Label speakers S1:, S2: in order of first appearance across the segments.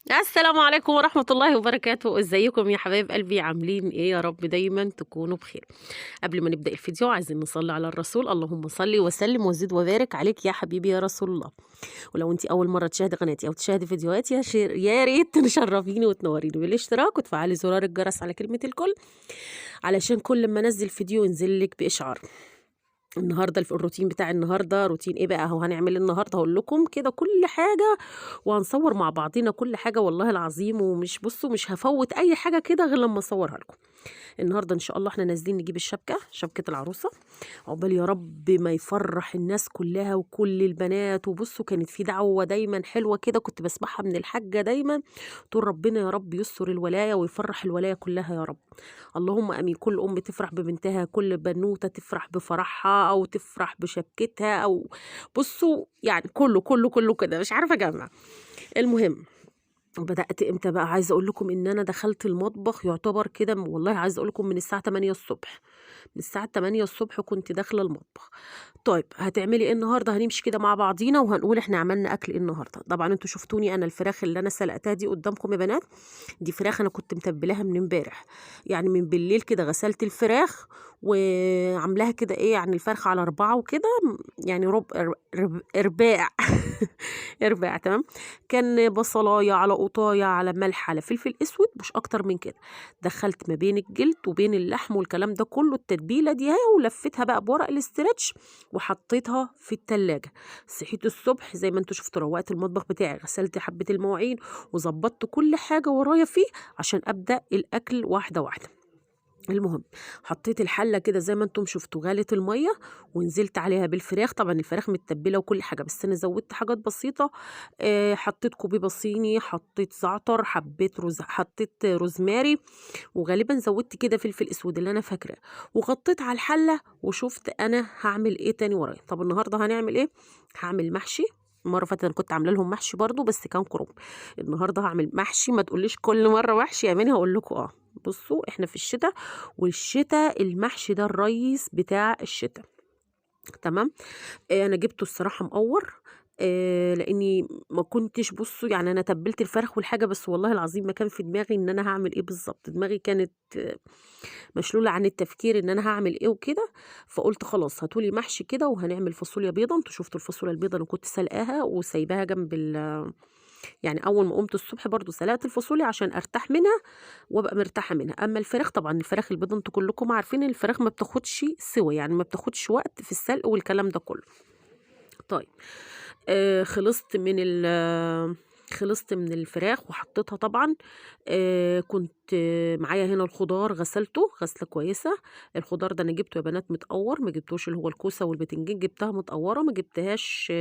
S1: السلام عليكم ورحمة الله وبركاته، ازيكم يا حبايب قلبي عاملين ايه؟ يا رب دايما تكونوا بخير. قبل ما نبدأ الفيديو عايزين نصلي على الرسول، اللهم صل وسلم وزد وبارك عليك يا حبيبي يا رسول الله. ولو انت اول مرة تشاهدي قناتي او تشاهدي فيديوهاتي يا ريت تشرفيني وتنوريني بالاشتراك وتفعلي زرار الجرس على كلمة الكل، علشان كل ما انزل فيديو ينزل لك بإشعار. النهارده الروتين بتاع النهارده روتين ايه بقى؟ هو هنعمل النهارده هقول لكم كده كل حاجه، وهنصور مع بعضينا كل حاجه والله العظيم، ومش بصوا مش هفوت اي حاجه كده غير لما اصورها لكم. النهارده ان شاء الله احنا نازلين نجيب شبكه العروسه، عقبال يا رب ما يفرح الناس كلها وكل البنات. وبصوا كانت في دعوه دايما حلوه كده كنت بسمعها من الحاجه دايما، تقول ربنا يا رب يستر الولايه ويفرح الولايه كلها يا رب. اللهم امين. كل ام تفرح ببنتها، كل بنوته تفرح بفرحها او تفرح بشبكتها، او بصوا يعني كله كده مش عارفه اجمع. المهم، بدأت امتى بقى؟ عايزه اقول لكم ان انا دخلت المطبخ يعتبر كده والله عايزه اقول لكم من الساعه 8 الصبح. من الساعه 8 الصبح كنت داخله المطبخ. طيب هتعملي ايه النهارده؟ هنمشي كده مع بعضينا وهنقول احنا عملنا اكل ايه النهارده. طبعا انتوا شفتوني انا الفراخ اللي انا سلقتها دي قدامكم يا بنات، دي فراخ انا كنت متبلاها من امبارح، يعني من بالليل كده غسلت الفراخ وعاملاها كده ايه، يعني الفرخه على 4 وكده، يعني ارباع ارباع تمام. كان بصلايه على قطايه على ملح على فلفل اسود، مش اكتر من كده. دخلت ما بين الجلد وبين اللحم والكلام ده كله التتبيله دي اهي، ولفتها بقى بورق الاسترتش وحطيتها في التلاجة. صحيت الصبح زي ما انتوا شفتوا، روقت المطبخ بتاعي، غسلت حبه المواعين وظبطت كل حاجه ورايا فيه عشان ابدا الاكل واحده واحده. المهم، حطيت الحله كده زي ما انتم شفتوا، غلت الميه ونزلت عليها بالفراخ. طبعا الفراخ متبله وكل حاجه، بس انا زودت حاجات بسيطه. حطيت كوبيبه صيني، حطيت زعتر، حطيت روزماري، وغالبا زودت كده فلفل اسود اللي انا فاكراه، وغطيت على الحله وشفت انا هعمل ايه تاني ورايا. طب النهارده هنعمل ايه؟ هعمل محشي. المره اللي فاتت انا كنت عامله لهم محشي برضو بس كان كرنب. النهارده هعمل محشي، ما تقوليش كل مره محشي يا منى، هقول لكم بصوا احنا في الشتاء، والشتاء المحشي ده الرئيس بتاع الشتاء. تمام. انا جبته الصراحه مقور، لاني ما كنتش بصوا يعني انا تبلت الفرخ والحاجه، بس والله العظيم ما كان في دماغي ان انا هعمل ايه بالظبط. دماغي كانت مشلوله عن التفكير ان انا هعمل ايه وكده. فقلت خلاص هاتولي محشي كده وهنعمل فاصوليا بيضه. انتوا شفتوا الفاصوليا البيضه انا كنت سلقاها وسايباها جنب يعني اول ما قمت الصبح برضو سلقت الفاصوليا عشان ارتاح منها وابقى مرتاحه منها. اما الفراخ، طبعا الفراخ البيضه انتوا كلكم عارفين إن الفراخ ما بتاخدش سوى، يعني ما بتاخدش وقت في السلق والكلام ده كله. طيب، خلصت من خلصت من الفراخ وحطيتها طبعا. كنت معايا هنا الخضار غسلته غسله كويسه. الخضار ده انا جبته يا بنات متقور، ما جبتوش اللي هو الكوسه والبتنجان، جبتها متقوره، ما جبتهاش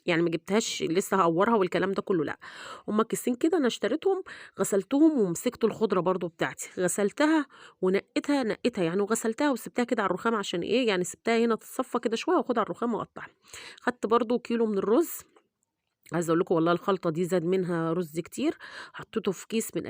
S1: يعني ما جبتهاش لسه هقورها والكلام ده كله، لا. هما كيسين كده انا اشتريتهم، غسلتهم ومسكت الخضره برضو بتاعتي غسلتها ونقيتها يعني، وغسلتها وسبتها كده على الرخام عشان ايه، يعني سبتها هنا تتصفى كده شويه واخدها على الرخام واقطعها. خدت برضو كيلو من الرز. عايزه اقول لكم والله الخلطه دي زاد منها رز كتير. حطيته في كيس من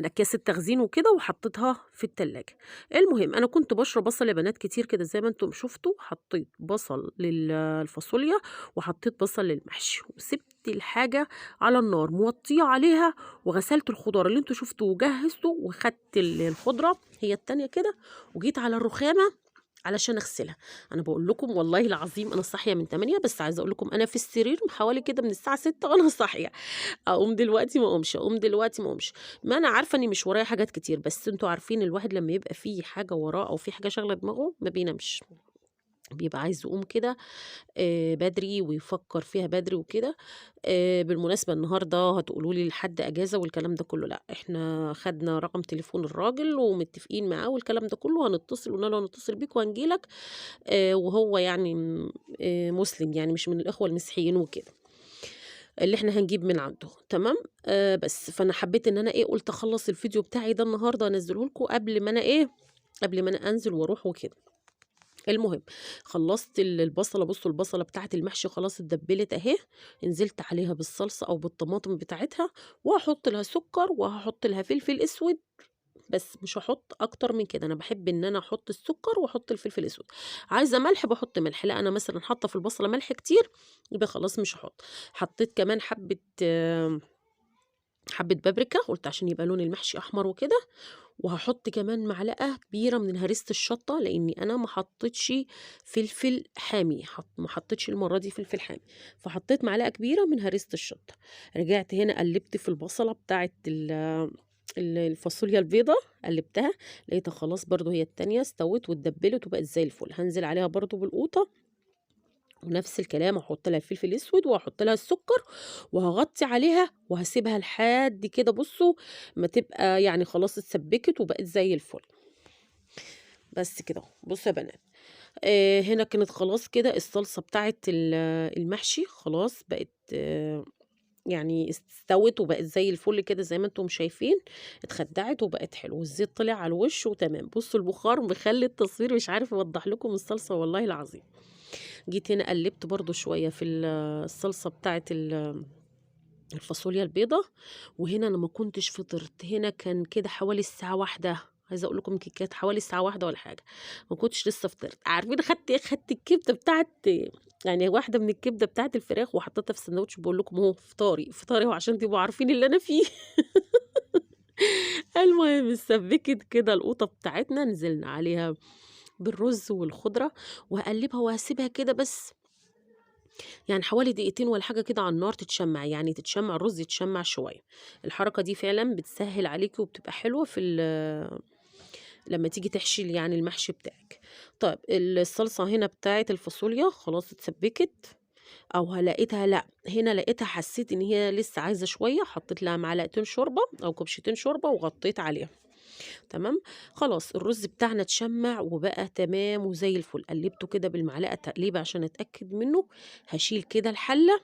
S1: اكياس التخزين وكده وحطيتها في التلاجة. المهم انا كنت بشرب بصل يا بنات كتير كده زي ما انتم شفتوا، حطيت بصل للفاصوليا وحطيت بصل للمحشي وسبت الحاجة على النار موطية عليها، وغسلت الخضار اللي انتوا شفتوا وجهزته، وخدت الخضرة هي التانية كده وجيت على الرخامة علشان اغسلها. انا بقول لكم والله العظيم انا صاحيه من 8، بس عايزه اقول لكم انا في السرير حوالي كده من الساعه 6 وانا صاحيه. اقوم دلوقتي ما اقومش، اقوم دلوقتي ما اقومش. ما انا عارفه اني مش ورايا حاجات كتير، بس انتوا عارفين الواحد لما يبقى فيه حاجه وراه او في حاجه شاغله دماغه ما بينامش، بيبقى عايز يقوم كده بدري ويفكر فيها بدري وكده. بالمناسبة النهاردة هتقولوا لي لحد أجازة والكلام ده كله، لأ إحنا خدنا رقم تليفون الراجل ومتفقين معاه والكلام ده كله، هنتصل وقلنا له هنتصل بيك وهنجيلك. وهو يعني مسلم، يعني مش من الإخوة المسيحيين وكده اللي إحنا هنجيب من عنده. تمام. بس فأنا حبيت إن أنا إيه، قلت أخلص الفيديو بتاعي ده النهاردة أنزله لكم قبل ما أنا إيه، قبل ما أنا أنزل وأروح وكده. المهم، خلصت البصلة. بصوا البصلة بتاعة المحشي خلاص اتدبلت اهي، نزلت عليها بالصلصة او بالطماطم بتاعتها، وهحط لها سكر وهحط لها فلفل اسود، بس مش هاحط أكتر من كده، أنا باحب إن أنا أحط السكر وأحط الفلفل الأسود، عايزة ملح باحط ملح، لأ أنا مثلًا حاطة في البصلة ملح كتير يبقى خلاص مش هاحط، حطيت كمان حبة بابريكا، قُلت عشان يبقى لون المحشي أحمر وكده، وهاحط كمان معلقة كبيرة من هريسة الشطة، لإني أنا ما حطيتش فلفل حامي، ما حطيتش المرة دي فلفل حامي، فحطيت معلقة كبيرة من هريسة الشطة. رجعت هنا قلّبت في البصلة بتاعة الفاصوليا البيضا، قلّبتها لقيتها خلاص برضه هي التانية استوت واتدبلت وبقت زي الفل، هانزل عليها برضه بالقوطة ونفس الكلام هاحط لها الفلفل الأسود وهاحط لها السكر وهاغطّي عليها وهاسيبها لحد كده بُصّوا ما تبقى يعني خلاص اتسبِّكت وبقت زي الفل. بس كده أهو، بُصّوا يا بنات هنا كانت خلاص كده الصلصة بتاعة المحشي خلاص بقت يعني استوت وبقت زي الفل كده زي ما أنتم شايفين، اتخدّعت وبقت حلوة والزيت طلع على الوش وتمام. بُصّوا البخار مخلّي التصوير مش عارف يوضّح لكم الصلصة والله العظيم. جيت هنا قلّبت برضه شوية في الصلصة بتاعة الفاصوليا البيضا، وهنا أنا ما كنتش فطرت، هنا كان كده حوالي الساعة 13:00 عايزة أقول لكم يمكن كانت حوالي الساعة 13:00 والّا حاجة، ما كنتش لسه فطرت، عارفين خدت إيه، خدت الكبدة بتاعة يعني واحدة من الكبدة بتاعة الفراخ وحطيتها في ساندوتش باقول لكم أهو فطاري، فطاري أهو عشان تبقوا عارفين اللي أنا فيه. المهم اتسبكت كده القوطة بتاعتنا، نزلنا عليها بالرز والخضرة وهاقلّبها وهاسيبها كده بس يعني حوالي دقيقتين والّا حاجة كده على النار تتشمّع، يعني تتشمّع الرز يتشمّع شوية، الحركة دي فعلًا بتسهّل عليكِ وبتبقى حلوة في لمّا تيجي تحشي يعني المحشي بتاعِك. طيب الصلصة هنا بتاعة الفاصوليا خلاص اتسبّكت لقيتها لأ، هنا لقيتها حسّيت إن هي لسه عايزة شوية، حطّيت لها معلقتين شوربة أو كوبشتين شوربة وغطّيت عليها. تمام، خلاص الرز بتاعنا اتشمّع وبقى تمام وزي الفل، قلّبته كده بالمعلقة تقليبة عشان أتأكد منّه، هاشيل كده الحلة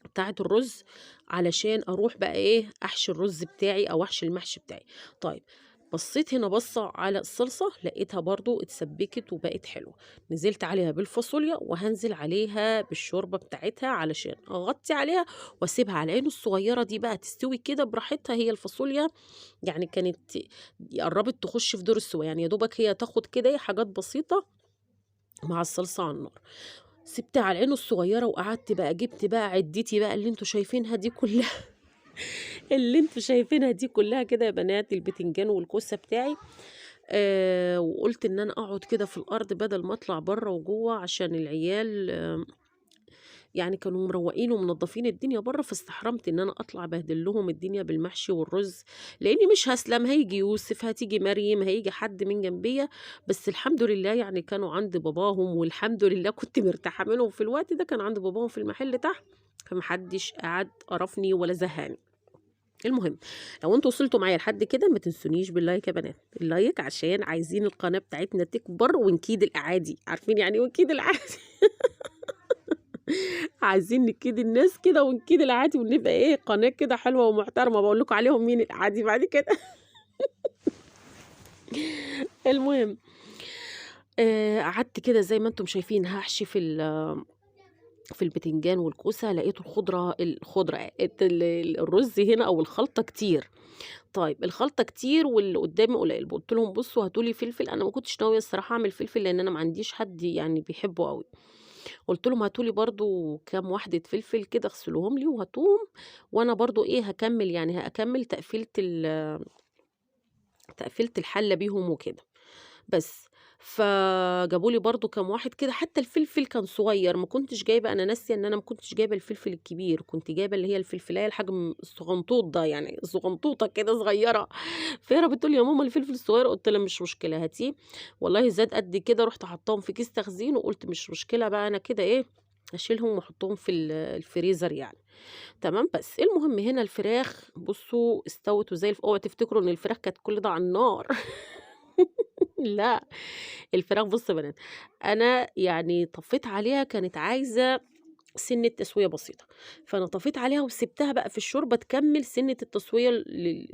S1: بتاعة الرز علشان أروح بقى إيه، أحشي الرز بتاعي أو أحشي المحشي بتاعي. طيب بصّيت هنا بصّة على الصلصة لقيتها برضه اتسبّكت وبقت حلوة، نزلت عليها بالفاصوليا وهانزل عليها بالشوربة بتاعتها علشان أغطّي عليها واسيبها على العين الصغيّرة دي بقى تستوي كده براحتها، هي الفاصوليا يعني كانت قرّبت تخُش في دور السوا، يعني يا دوبك هي تاخد كده إيه حاجات بسيطة مع الصلصة على النار. سِبتها على العين الصغيّرة وقعدت بقى جِبت بقى عدّتي بقى اللي أنتم شايفينها دي كلّها اللي أنتم شايفينها دي كلّها كده يا بنات البتنجان والكوسة بتاعي وقُلت إن أنا أقعد كده في الأرض بدل ما أطلع برّه وجوّه عشان العيال يعني كانوا مروّقين ومنضّفين الدنيا برّه، فاستحرمت إن أنا أطلع أبهدل لهم الدنيا بالمحشي والرز، لإني مش هاسلم، هييجي يوسف، هتيجي مريم، هييجي حد من جنبيّا، بس الحمد لله يعني كانوا عند باباهم والحمد لله كنت مرتاحة منهم في الوقت ده، كان عند باباهم في المحل تحت، فما حدش قعد قرفني ولا زهّقني. المهم لو أنتم وصلتوا معايا لحد كده ما تنسونيش باللايك يا بنات، اللايك عشان عايزين القناة بتاعتنا تكبر ونكيد الأعادي، عارفين يعني إيه ونكيد الأعادي؟ عايزين نكيد الناس كده ونكيد الأعادي ونبقى إيه، قناة كده حلوة ومحترمة، باقول لكم عليهم مين الأعادي بعد كده. المهم قعدت كده زي ما أنتم شايفين هاحشي في البتنجان والكوسة، لقيت الخضرة الرز هنا أو الخلطة كتير، طيب الخلطة كتير واللي قدّامي قليل، قُلت لهم: "بُصّوا هاتوا لي فلفل." أنا ما كنتش ناوية الصراحة أعمل فلفل لإن أنا ما عنديش حد يعني بيحبه أوي. قُلت لهم: "هاتوا لي برضه كام واحدة فلفل كده اغسلوهم لي وهاتوهم، وأنا برضه إيه هاكمّل يعني هاكمّل تقفيلة الحلة بيهم وكده." بس. فجابوا لي برضه كام واحد كده، حتى الفلفل كان صغير، ما كنتش جايبة أنا ناسية إن أنا ما كنتش جايبة الفلفل الكبير، كنت جايبة اللي هي الفلفلاية الحجم الصغنطوط ده، يعني صغنطوطة كده صغيرة، فهي بتقول لي: "يا ماما الفلفل الصغير." قُلت لها: "مش مشكلة هاتيه." والله زاد قد كده، رُحت حاطاهم في كيس تخزين وقُلت مش مشكلة بقى أنا كده إيه، هاشيلهم واحطهم في الفريزر يعني، تمام، بس المهم هنا الفراخ بُصّوا استوت وزي اوعوا تفتكروا إن الفراخ كانت كل ده على النار. لأ، الفراخ بُصّوا يا بنات، أنا يعني طفّيت عليها كانت عايزة سِنّة تسوية بسيطة، فأنا طفيت عليها وسِبتها بقى في الشوربة تكمّل سِنّة التسوية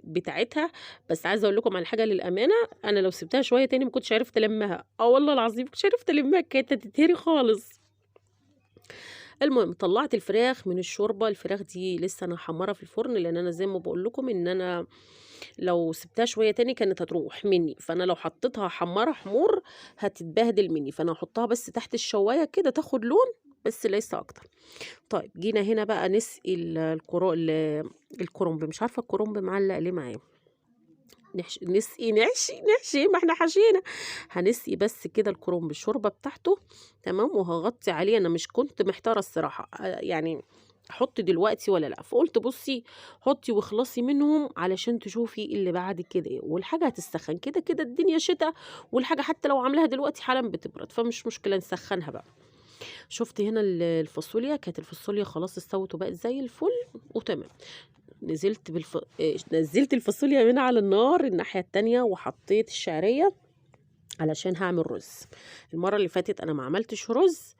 S1: بتاعتها، بس عايزة أقول لكم على حاجة للأمانة، أنا لو سِبتها شوية تاني ما كنتش عرفت ألمّها، آه والله العظيم ما كنتش عرفت ألمّها كانت هتتهري خالص. المهم طلّعت الفراخ من الشوربة، الفراخ دي لسه أنا محمّرة في الفرن، لإن أنا زي ما باقول لكم إن أنا لو سبتها شويه تاني كانت هتروح مني، فانا لو حطيتها حمرها حمور هتتبهدل مني، فانا هحطها بس تحت الشوايه كده تاخد لون بس ليس اكتر. طيب جينا هنا بقى نسقي الكرنب، مش عارفه الكرنب معلق ليه معايا. نحشي ما احنا حشينا. هنسقي بس كده الكرنب الشوربه بتاعته. تمام، وهغطي عليه. انا مش كنت محتاره الصراحه يعني احط دلوقتي ولا لا، فقلت بصي حطي واخلصي منهم علشان تشوفي اللي بعد كده ايه، والحاجه هتسخن كده كده الدنيا شتاء، والحاجه حتى لو عاملاها دلوقتي حالا بتبرد، فمش مشكله نسخنها بقى. شفت هنا الفاصوليا، كانت الفاصوليا خلاص استوت وبقت زي الفل وتمام. نزلت الفاصوليا من على النار الناحية التانية، وحطيت الشعرية علشان هعمل رز. المرة اللي فاتت انا ما عملتش رز،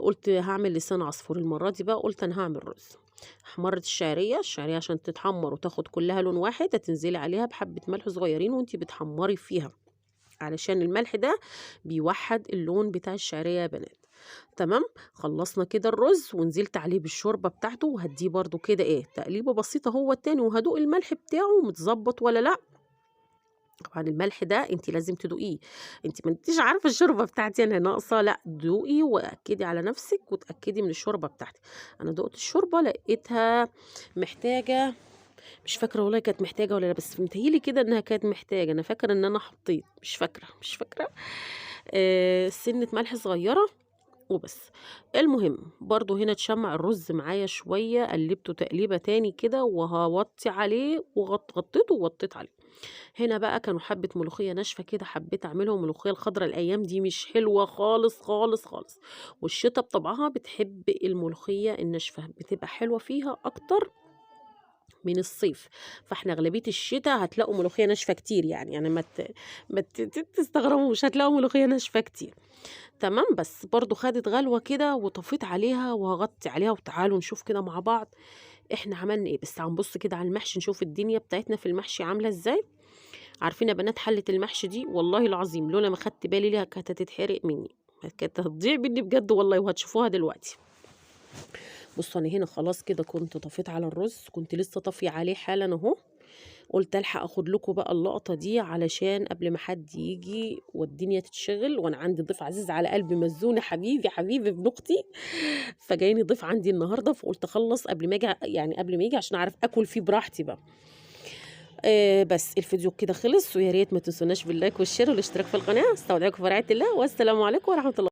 S1: قلت هعمل لسان عصفور. المرة دي بقى قلت انا هعمل رز. حمرت الشعرية عشان تتحمر وتاخد كلها لون واحد، هتنزلي عليها بحبة ملح صغيرين وانتي بتحمري فيها، علشان الملح ده بيوحد اللون بتاع الشعرية يا بنات. تمام، خلصنا كده الرز ونزلت عليه بالشوربه بتاعته، وهديه برده كده ايه تقليبه بسيطه هو التاني، وهدوق الملح بتاعه متظبط ولا لا. طبعا الملح ده انت لازم تدوقيه، انت ما انتيش عارفه الشوربه بتاعتي انا ناقصه، لا دوقي واكدي على نفسك وتاكدي من الشوربه بتاعتي. انا دقت الشوربه لقيتها محتاجه، مش فاكره والله كانت محتاجه ولا لا، بس متهيلي كده انها كانت محتاجه. انا فاكره ان انا حطيت، مش فاكره سنه ملح صغيره وبس. المهم برضو هنا اتشمع الرز معايا شوية، قلبته تقليبة تاني كده وهوطي عليه غطيته ووطيت عليه. هنا بقى كانوا حبة ملوخية ناشفة كده، حبيت اعملهم. الملوخية الخضراء الايام دي مش حلوة خالص خالص خالص، والشتا بطبعها بتحب الملوخية الناشفة، بتبقى حلوة فيها اكتر من الصيف. فاحنا اغلبيه الشتاء هتلاقوا ملوخيه ناشفه كتير، يعني تستغربوش، هتلاقوا ملوخيه ناشفه كتير. تمام، بس برضو خدت غلوة كده وطفيت عليها وهغطي عليها، وتعالوا نشوف كده مع بعض احنا عملنا ايه. بس هنبص كده على المحشي نشوف الدنيا بتاعتنا في المحشي عاملة ازاي. عارفين يا بنات حلة المحشي دي والله العظيم لولا ما خدت بالي ليها كانت هتتحرق مني، كانت هتضيع مني بجد والله، وهتشوفوها دلوقتي. بصوا انا هنا خلاص كده كنت طفيت على الرز، كنت لسه طافيه عليه حالا اهو. قلت الحق اخد لكم بقى اللقطه دي علشان قبل ما حد يجي والدنيا تتشغل، وانا عندي ضيف عزيز على قلبي، مزونه حبيبي ابن اختي، فجايني ضيف عندي النهارده، فقلت اخلص قبل ما يجي، يعني قبل ما يجي عشان اعرف اكل فيه براحتي بقى. بس الفيديو كده خلص، ويا ريت ما تنسوناش باللايك والشير والاشتراك في القناه. استودعكم في رعايه الله، والسلام عليكم ورحمه الله.